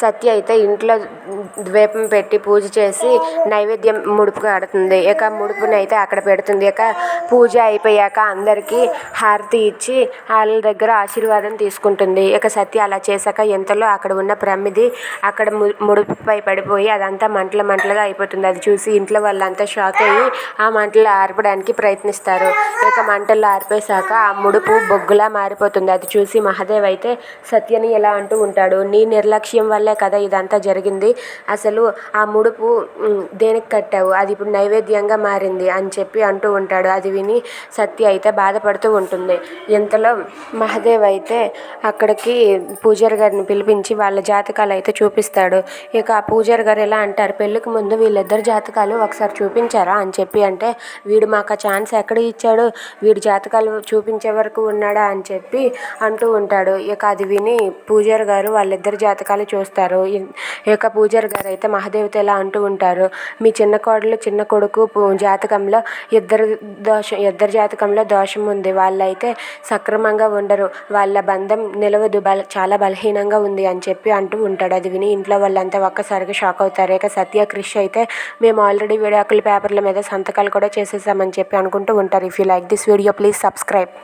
సత్య అయితే ఇంట్లో ద్వీపం పెట్టి పూజ చేసి నైవేద్యం ముడుపు కడుతుంది. ఇక ముడుపుని అయితే అక్కడ పెడుతుంది. ఇక పూజ అయిపోయాక అందరికీ హారతి ఇచ్చి వాళ్ళ దగ్గర ఆశీర్వాదం తీసుకుంటుంది. ఇక సత్య అలా చేశాక ఎంతలో అక్కడ ఉన్న ప్రమిది అక్కడ ముడుపుపై పడిపోయి అదంతా మంటలుగా అయిపోతుంది. అది చూసి ఇంట్లో వాళ్ళంతా షాక్ అయ్యి ఆ మంటలు ఆర్పడానికి ప్రయత్నిస్తారు. ఇక మంటల్లో ఆర్పేశాక ఆ ముడుపు బొగ్గులా మారిపోతుంది. అది చూసి మహాదేవ్ అయితే సత్యని ఎలా అంటూ ఉంటాడు, నీ నిర్లక్ష్యం వల్లే కదా ఇదంతా జరిగింది. అసలు ఆ ముడుపు దేనికి కట్టావు, అది ఇప్పుడు నైవేద్యంగా మారింది అని చెప్పి అంటూ ఉంటాడు. అది విని సత్య అయితే బాధపడుతూ ఉంటుంది. ఇంతలో మహాదేవ్ అయితే అక్కడికి పూజారి గారిని పిలిపించి వాళ్ళ జాతకాలు అయితే చూపిస్తాడు. ఇక ఆ పూజారి గారు ఎలా అంటారు, పెళ్ళికి ముందు వీళ్ళిద్దరు జాతకాలు ఒకసారి చూపించారా అని చెప్పి అంటే, వీడు మాకు ఆ ఛాన్స్ ఎక్కడ ఇచ్చాడు, వీడి జాతకాలు చూపించే వరకు ఉన్నాడా అని చెప్పి అంటూ ఉంటాడు. ఇక అది విని పూజారి గారు వాళ్ళిద్దరి జాతకాలు చూస్తారు. ఇక పూజారి గారు అయితే మహాదేవ్తో ఎలా అంటూ ఉంటారు, మీ చిన్న కోడలు చిన్న కొడుకు జాతకంలో ఇద్దరు జాతకంలో దోషం ఉంది. వాళ్ళైతే సక్రమంగా ఉండరు, వాళ్ళ బంధం నిలవదు, చాలా బలహీనంగా ఉంది అని చెప్పి అంటూ ఉంటాడు. అది విని ఇంట్లో వాళ్ళంతా ఒక్కసారిగా షాక్ అవుతారు. ఇక సత్య క్రిష్ అయితే మేము ఆల్రెడీ విడాకుల పేపర్ల మీద సంతకాలు కూడా చేసేసామని చెప్పి అనుకుంటూ ఉంటారు. If you like this video please subscribe.